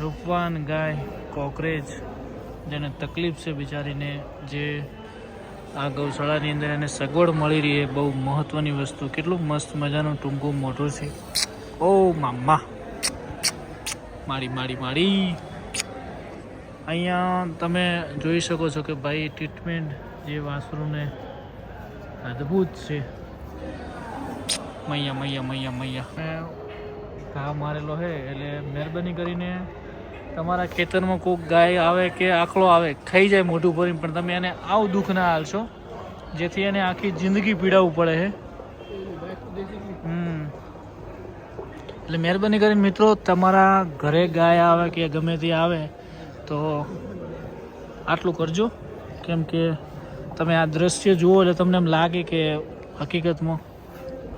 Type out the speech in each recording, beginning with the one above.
રૂપવાન ગાય કોકરેજ જેને તકલીફ છે બિચારીને, જે આ ગૌશાળાની અંદર એને સગવડ મળી રહી એ બહુ મહત્ત્વની વસ્તુ. કેટલું મસ્ત મજાનું ટૂંકું મોટું છે. ઓ મામા માડી માડી માડી. અહીંયા તમે જોઈ શકો છો કે ભાઈ ટ્રીટમેન્ટ જે વાસરુને અદ્ભુત છે. મૈયા મૈયા મૈયા મૈયા ઘા મારેલો છે એટલે મહેરબાની કરીને તમારા ખેતરમાં કોઈક ગાય આવે કે આખલો આવે ખાઈ જાય મોઢું ભરીને, પણ તમે એને આવું દુઃખ ના હાલશો જેથી એને આખી જિંદગી પીડાવવું પડે છે. એટલે મહેરબાની કરીને મિત્રો, તમારા ઘરે ગાય આવે કે ગમે તે આવે તો આટલું કરજો, કેમ કે તમે આ દ્રશ્ય જુઓ એટલે તમને એમ લાગે કે હકીકતમાં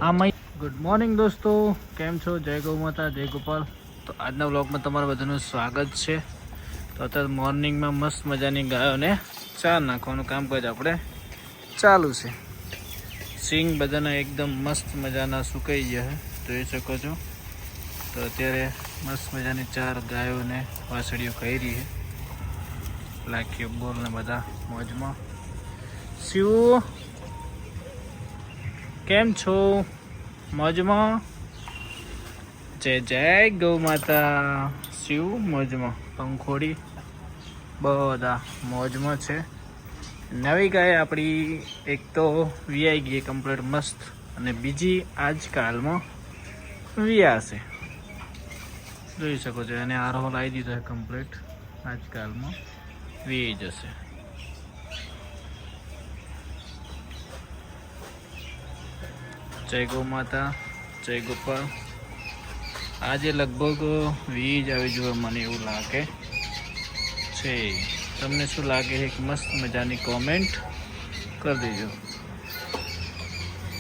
આમાં. ગુડ મોર્નિંગ દોસ્તો, કેમ છો? જય ગૌ માતા, જય ગોપાલ. તો આજના વ્લોગમાં તમારું બધાનું સ્વાગત છે. તો અત્યારે મોર્નિંગમાં મસ્ત મજાની ગાયોને ચા નાખવાનું કામકાજ આપણે ચાલુ છે. સિંગ બધાના એકદમ મસ્ત મજાના સુકાઈ ગયા છે, જોઈ શકો છો. તો અત્યારે મસ્ત મજાની 4 ગાયોને વાસળીઓ ખાઈ રહી છે. લાખીઓ બોલને બધા મોજમાં. શિવ કેમ છો? મોજમાં? જય જય ગૌ માતા. શિવ મોજમાં, પંખોડી બધા મોજમાં છે. નવી ગાય આપણી એક તો વિયાઈ ગઈ કમ્પ્લીટ મસ્ત, અને બીજી આજકાલમાં વિયાશે. જોઈ શકો છો, એને આરો લાવી દીધો છે કમ્પ્લીટ. આજકાલમાં વિયાઈ જશે. જય ગૌ માતા, જય ગોપાલ. આજે લગભગ વીજ આવી જોઈએ મને એવું લાગે છે. તમને શું લાગે છે? એક મસ્ત મજાની કોમેન્ટ કરી દેજો.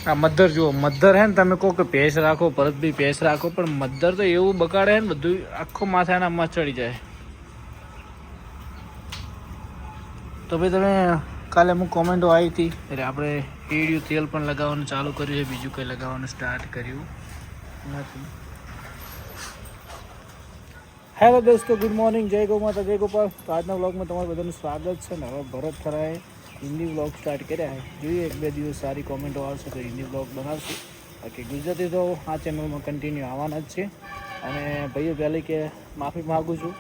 આ મદ્દર જુઓ, મદ્દર હે ને, તમે કહો કે ભેંસ રાખો, પરત બી ભેંસ રાખો, પણ મદ્દર તો એવું બગાડે ને બધું, આખો માથાના ચડી જાય. તો ભાઈ તમે કાલે અમુક કોમેન્ટો આવી હતી એટલે આપણે ઈડિયું તેલ પણ લગાવવાનું ચાલુ કર્યું છે, બીજું કંઈ લગાવવાનું સ્ટાર્ટ કર્યું નથી. હેલો દોસ્તો, ગુડ મોર્નિંગ, જય ગૌ માતા, જય ગોપાલ. તો આજના વ્લોગમાં તમારું બધાનું સ્વાગત છે. ને હવે ભરત ખરાએ હિન્દી વ્લોગ સ્ટાર્ટ કર્યા છે. જોઈએ 1-2 દિવસ સારી કોમેન્ટો આવશે તો હિન્દી વ્લોગ બનાવશું. બાકી ગુજરાતી તો આ ચેનલમાં કન્ટિન્યુ આવવાના જ છે. અને ભાઈઓ પહેલી કે માફી માગું છું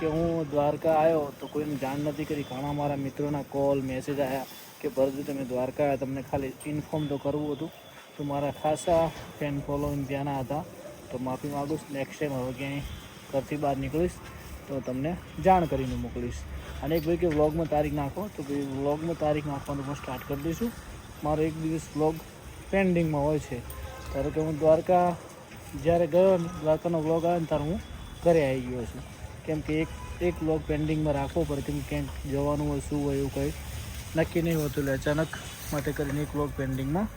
કે હું દ્વારકા આવ્યો તો કોઈને જાણ નથી કરી. ઘણા મારા મિત્રોના કોલ મેસેજ આવ્યા કે ભરતજી તમે દ્વારકા આવ્યા, તમને ખાલી ઇન્ફોર્મ તો કરવું હતું. તો મારા ખાસા ફેન ફોલોઈંગ ત્યાંના હતા, તો માફી માગું છું. નેક્સ્ટ ટાઈમ હવે ક્યાંય ઘરથી બહાર નીકળીશ તો તમને જાણ કરીને મોકલીશ. અને એક ભાઈ કે વ્લોગમાં તારીખ નાખો, તો ભાઈ વ્લોગમાં તારીખ નાખવાનું પણ સ્ટાર્ટ કરી દઈશું. મારો એક દિવસ વ્લોગ પેન્ડિંગમાં હોય છે. ધારો કે હું દ્વારકા જ્યારે ગયો ને, દ્વારકાનો વ્લોગ આવે ને ત્યારે હું ઘરે આવી ગયો છું, કેમ કે એક વ્લોગ પેન્ડિંગમાં રાખવો પડે, કેમ કે ક્યાંક જવાનું હોય શું હોય એવું કંઈ નક્કી નહીં હોતું. એટલે અચાનક માટે કરીને એક વ્લોગ પેન્ડિંગમાં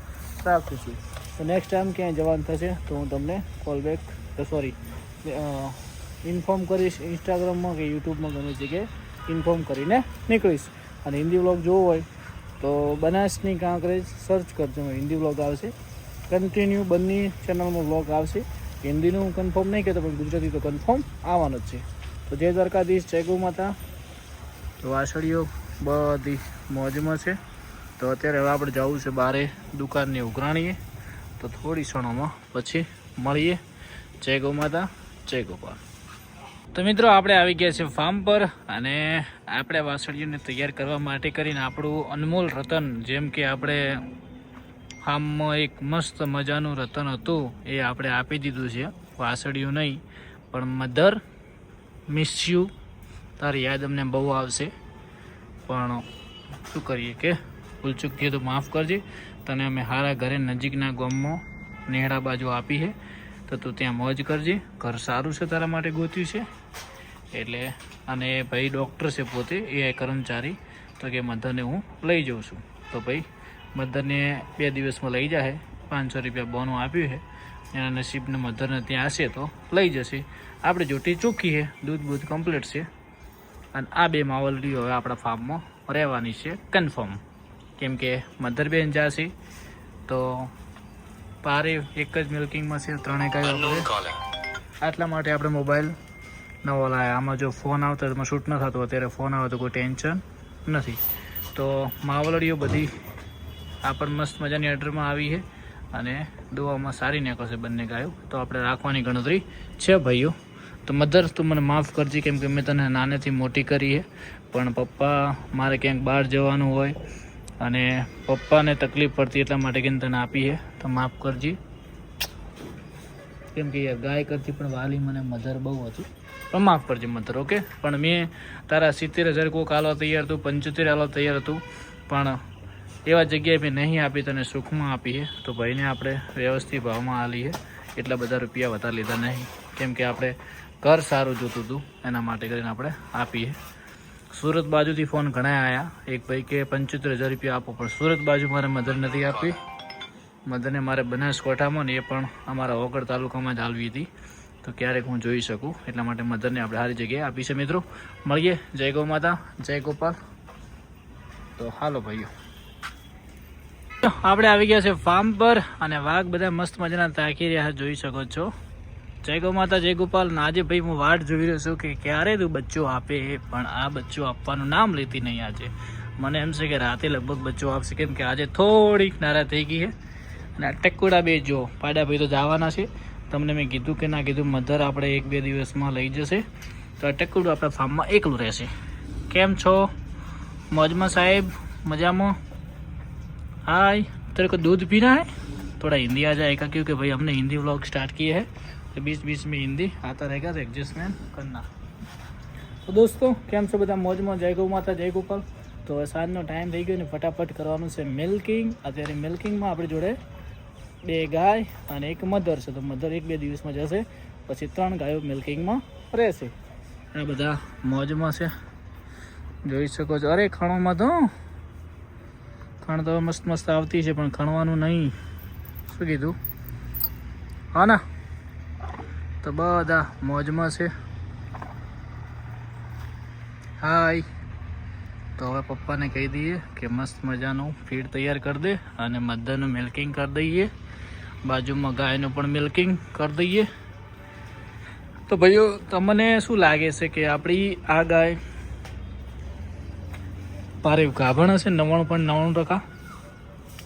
રાખું છું. તો નેક્સ્ટ ટાઈમ ક્યાંય જવાનું થશે તો હું તમને કોલ બેક ઇન્ફોર્મ કરીશ. ઇન્સ્ટાગ્રામમાં કે યુટ્યુબમાં ગમે જગ્યાએ ઇન્ફોર્મ કરીને નીકળીશ. અને હિન્દી વ્લોગ જોવો હોય તો બનાસની કાંકરેજ સર્ચ કરજો, હિન્દી વ્લોગ આવશે. કન્ટિન્યુ બંને ચેનલમાં વ્લોગ આવશે. હિન્દીનું કન્ફર્મ નહીં કહેતો, પણ ગુજરાતી તો કન્ફર્મ આવવાનું જ છે. તો જય દ્વારકાધીશ, જય ગૌ માતા. તો વાસળીઓ બધી મોજમાં છે. તો અત્યારે હવે આપણે જવું છે બારે દુકાનની ઉઘરાણીએ. તો થોડી ક્ષણોમાં પછી મળીએ. જય ગૌ માતા, જય ગોપાલ. તો મિત્રો આપણે આવી ગયા છે ફાર્મ પર, અને આપણે વાસળીઓને તૈયાર કરવા માટે કરીને આપણું અનમોલ રતન, જેમ કે આપણે ફાર્મમાં એક મસ્ત મજાનું રતન હતું એ આપણે આપી દીધું છે. વાસળીઓ નહીં પણ મધર મિસ યુ, તારી યાદ અમને બહુ આવશે, પણ શું કરીએ કે ભૂલચૂક થઈએ તો માફ કરજે. તને અમે હારા ઘરે નજીકના ગામમાં નેહડા બાજુ આપી છે, તો તું ત્યાં મોજ કરજે. ઘર સારું છે તારા માટે ગોત્યું છે એટલે. અને ભાઈ ડૉક્ટર છે પોતે, એ કર્મચારી, તો કે મધરને હું લઈ જાઉં છું. તો ભાઈ મધરને 2 દિવસમાં લઈ જાય. 500 રૂપિયા બોનું આપ્યું છે, એના નસીબને મધરને ત્યાં હશે તો લઈ જશે. આપણે જોટી ચોખ્ખી છે, દૂધ બૂધ કમ્પ્લીટ છે. અને આ 2 માવલડીઓ હવે આપણા ફાર્મમાં રહેવાની છે કન્ફર્મ, કેમ કે મધર બેન જશે તો પારે એક જ મિલ્કિંગ મશીન 3 ગાયો આપણે, આટલા માટે આપણે મોબાઈલ નવો લાવ્યા. આમાં જો ફોન આવતો એમાં શૂટ ન થતો, અત્યારે ફોન આવે તો કોઈ ટેન્શન નથી. તો માવલડીઓ બધી આ પણ મસ્ત મજાની ઓર્ડરમાં આવી છે અને દોવામાં સારી નીકળશે બંને ગાયો. તો આપણે રાખવાની ગણતરી છે ભાઈઓ. તો મધર તું મને માફ કરજે, કેમ કે મેં તને નાનેથી મોટી કરી છે, પણ પપ્પા મારે ક્યાંક બહાર જવાનું હોય અને પપ્પાને તકલીફ પડતી એટલા માટે કે તને આપી છે. તો માફ કરજે, કેમ કે યાર ગાય કરતી પણ વાલી મને મધર બહુ હતી. પણ માફ કરજે મધર, ઓકે. પણ મેં તારા 70,000 કોક હાલવા તૈયાર હતું, 75 હાલવા તૈયાર હતું, પણ એવા જગ્યાએ મેં નહીં આપી, તને સુખમાં આપી છે. તો ભાઈને આપણે વ્યવસ્થિત ભાવમાં હાલી છે, એટલા બધા રૂપિયા વધારે લીધા નહીં, કેમ કે આપણે ઘર સારું જોતું હતું એના માટે કરીને આપણે આપીએ. સુરત બાજુથી ફોન ઘણા આવ્યા, એક ભાઈ કે 75,000 રૂપિયા આપો, પણ સુરત બાજુ મારે મધર નથી આપી. મધરને મારે બનાસકાંઠામાં ને એ પણ અમારા વગર તાલુકામાં જ હાલવી હતી, તો ક્યારેક હું જોઈ શકું એટલા માટે મધરને આપણે સારી જગ્યાએ આપી છે. મિત્રો મળીએ, જય ગૌ માતા, જય ગોપાલ. તો હાલો ભાઈઓ, આપણે આવી ગયા છે ફાર્મ પર અને વાઘ બધા મસ્ત મજાના તાકી રહ્યા જોઈ શકો છો. જય ગૌ માતા, જય ગોપાલ. ને આજે ભાઈ હું વાટ જોઈ રહ્યો છું કે ક્યારે તું બચ્ચો આપે, પણ આ બચ્ચો આપવાનું નામ લેતી નહીં. આજે મને એમ છે કે રાતે લગભગ બચ્ચો આપશે, કેમ કે આજે થોડીક નારાજ થઈ ગઈ છે. અને આ ટકોડા બે જો પાડા ભાઈ તો જવાના છે, તમને મેં કીધું કે ના કીધું, મધર આપણે 1-2 દિવસમાં લઈ જશે. તો આ ટકોડું આપણા ફાર્મમાં એકલું રહેશે. કેમ છો? मौजमा साहेब, मजामा? हाय, तेरे को दूध पीना है? थोड़ा हिंदी आ जाएगा, क्योंकि भाई हमने हिंदी व्लॉग स्टार्ट किए हैं, तो बीच बीच में हिंदी आता रहेगा, तो एडजस्टमेंट करना. તો દોસ્તો કેમ છો બધા? મોજમાં. જય ગૌ માતા, જય ગોપાલ. તો હવે સાંજનો ટાઈમ થઈ ગયો ને ફટાફટ કરવાનું છે મિલ્કિંગ. અત્યારે મિલ્કિંગમાં આપણી જોડે 2 ગાય અને 1 મધર છે. તો મધર 1-2 દિવસમાં જશે, પછી 3 ગાયો મિલ્કિંગમાં રહેશે. આ બધા મોજમાં છે, જોઈ શકો છો. અરે ખણોમાં તો ખણ તો મસ્ત મસ્ત આવતી છે, પણ ખણવાનું નહીં. શું કીધું? હા ના, તો બધા મોજમાં છે. હાય. તો હવે પપ્પાને કહી દઈએ કે મસ્ત મજાનું ફીડ તૈયાર કરી દે અને મધરનું મિલ્કિંગ કરી દઈએ, બાજુમાં ગાયનું પણ મિલ્કિંગ કરી દઈએ. તો ભાઈઓ તમને શું લાગે છે કે આપણી આ ગાય પારે ગાભણ હશે 99.99%?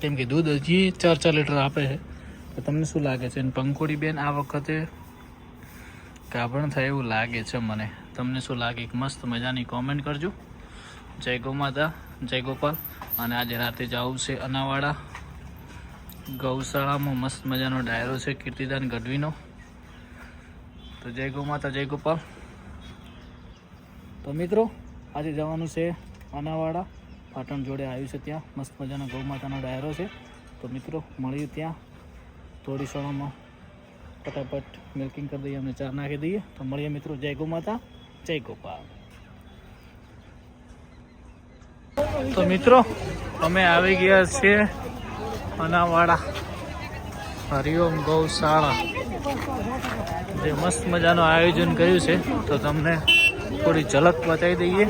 કેમ કે દૂધ હજી 4 લીટર આપે છે. તો તમને શું લાગે છે? પંખોડી બેન આ વખતે ગાભણ થાય એવું લાગે છે મને. તમને શું લાગે? મસ્ત મજાની કોમેન્ટ કરજો. જય ગૌ માતા, જય ગોપાલ. અને આજે રાતે જવું છે અનાવાડા ગૌશાળામાં. મસ્ત મજાનો ડાયરો છે કીર્તિદાન ગઢવીનો. તો જય ગૌ માતા, જય ગોપાલ. તો મિત્રો આજે જવાનું છે અનાવાડા, પાટણ જોડે આવ્યું છે, ત્યાં મસ્ત મજાનો ગૌ માતાનો ડાયરો છે. તો મિત્રો મળીએ ત્યાં થોડી ક્ષણોમાં. ફટાફટ મિલ્કિંગ કરી દઈએ, અમને ચા નાખી દઈએ. તો મળીએ મિત્રો. જય ગૌ માતા, જય ગોપાલ. તો મિત્રો અમે આવી ગયા છીએ અનાવાડા હરિઓમ ગૌશાળા, જે મસ્ત મજાનું આયોજન કર્યું છે. તો તમને થોડી ઝલક બતાવી દઈએ.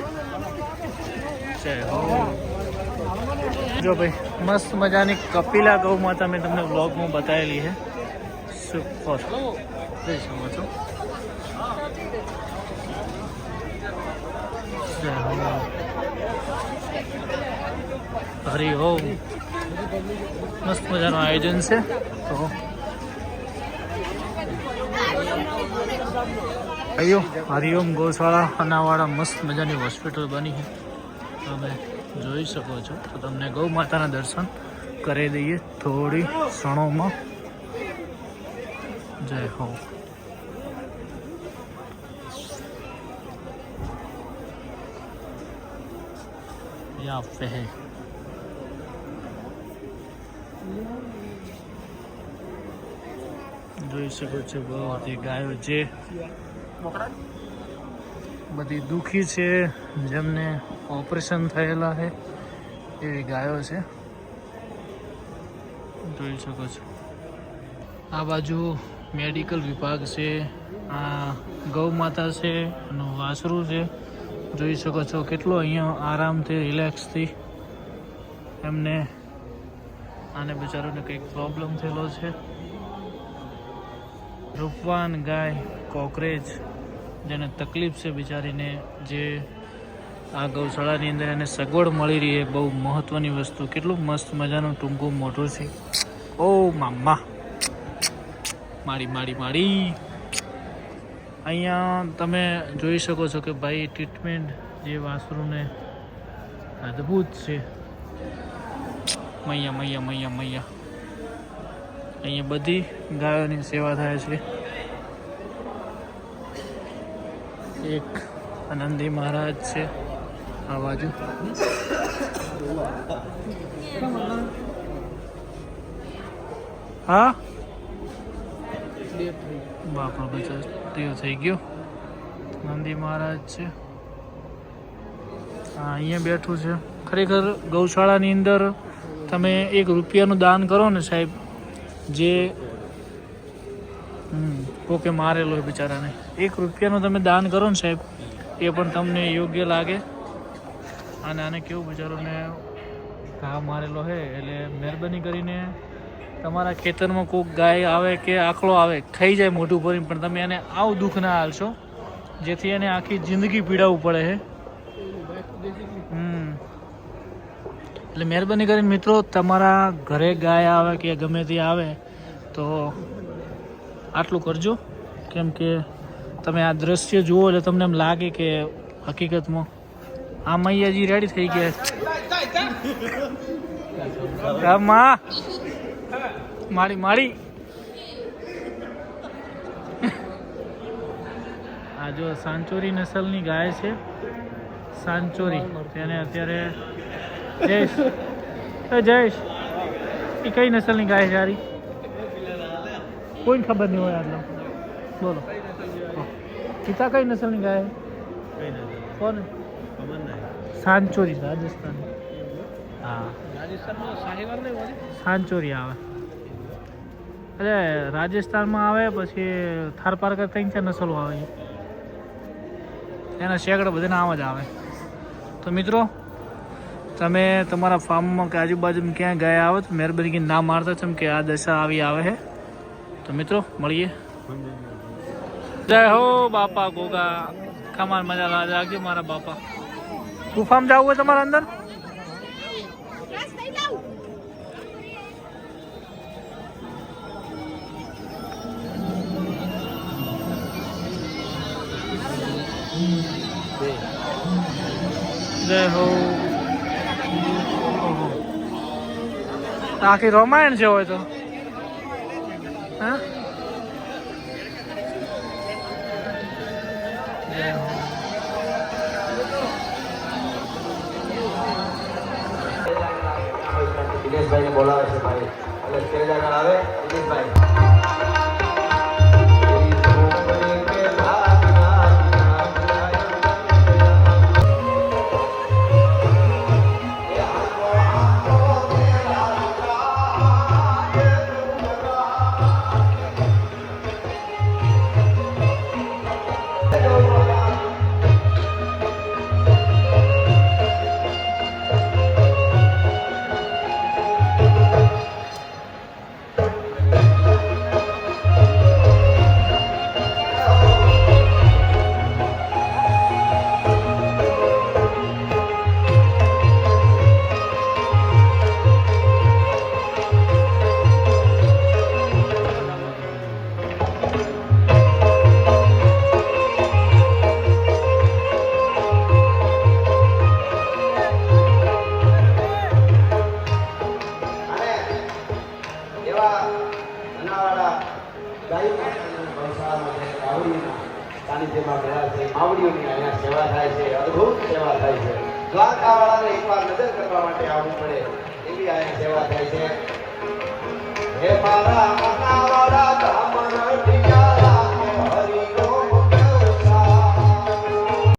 જો ભાઈ મસ્ત મજાની કપિલા ગૌ માતા મેં તમને વ્લોગમાં બતાવેલી છે. સુપર જોઈ શકો છો. હરિઓમ, મસ્ત મજાનું આયોજન છે. તો ભાઈઓ હરિઓમ ગૌશાળા અનાવાડા મસ્ત મજાની હોસ્પિટલ બની છે, તમે જોઈ શકો છો. તો તમને ગૌ માતાના દર્શન કરી દઈએ થોડી ક્ષણોમાં. જય હો. યા ફે જોઈ શકો છો બધી ગાયો જે બધી દુઃખી છે, જેમને ઓપરેશન થયેલા છે, એવી ગાયો છે. જોઈ શકો છો. આ બાજુ મેડિકલ વિભાગ છે, આ ગૌ માતા છે અને વાસરું છે. જોઈ શકો છો કેટલો અહીંયા આરામથી રિલેક્સથી એમને આને બિચારોને કંઈક પ્રોબ્લેમ થયેલો છે. રૂપવાન ગાય, કોકરેજ જેને તકલીફ છે બિચારીને, જે આ ગૌશાળાની અંદર એને સગવડ મળી રહી એ બહુ મહત્ત્વની વસ્તુ. કેટલું મસ્ત મજાનું ટૂંકું મોટું છે. ઓ મામા માડી માડી માડી. અહીંયા તમે જોઈ શકો છો કે ભાઈ ટ્રીટમેન્ટ જે વાસરુને અદ્ભુત છે. મૈયા મૈયા મૈયા મૈયા. અહીંયા બધી ગાયોની સેવા થાય છે. એક આનંદી મહારાજ છે આ બાજુ. હા બાપા બચા તેઓ થઈ ગયો. નંદી મહારાજ છે હા અહીંયા બેઠું છે. ખરેખર ગૌશાળાની અંદર તમે 1 રૂપિયાનું દાન કરો ને સાહેબ, જે કોકે મારેલો હોય બિચારાને, 1 રૂપિયાનું તમે દાન કરો ને સાહેબ, એ પણ તમને યોગ્ય લાગે. અને આને કેવું બિચારોને ઘા મારેલો છે એટલે મહેરબાની કરીને તમારા ખેતરમાં કોઈક ગાય આવે કે આખલો આવે, ખાઈ જાય મોઢું ભરીને, પણ તમે એને આવું દુઃખ ના હાલશો જેથી એને આખી જિંદગી પીડાવવું પડે છે. એટલે મહેરબાની કરીને મિત્રો, તમારા ઘરે ગાય આવે કે ગમે તે આવે તો આટલું કરજો. કેમ કે તમે આ દ્રશ્ય જુઓ એટલે તમને એમ લાગે કે હકીકતમાં આ મૈયાજી રેડી થઈ ગયા. માં માડી માડી. આ જો સાંચોરી નસલની ગાય છે, સાંચોરી. તેને અત્યારે જયેશ જયેશ એ કઈ નસલની ગાય છે યારી? કોઈને ખબર નહીં હોય આટલો. બોલો પિતા કઈ નસલની ગાય? કોને? સાંચોરી, રાજસ્થાન. હા સાંચોરી આવે એટલે રાજસ્થાનમાં આવે, પછી થારપારકર 3-4 નસલો આવે છે, એના સેંકડા બધાના આમ જ આવે. તો મિત્રો, તમે તમારા ફાર્મમાં કે આજુબાજુમાં ક્યાં ગયા આવે તો મહેરબાની કરીને ના મારતા, કેમ કે આ દશા આવી આવે છે. તો મિત્રો મળીએ. જય હો બાપા ગોગા. ખમાર મજા રાખજો મારા બાપા. ગુફામાં જવું હોય તમારા અંદર? જય હો. આખી રામાયણ છે હોય તો. હા દિનેશભાઈને બોલાવે છે ભાઈ, એટલે સ્ટેજ આગળ આવે દિનેશભાઈ. માવડીઓની અહીંયા સેવા થાય છે, અદભુત સેવા થાય છે. દ્વારકાવાળાને એકવાર નજર કરવા માટે આવવું પડે એવી અહીંયા સેવા થાય છે. હે મારા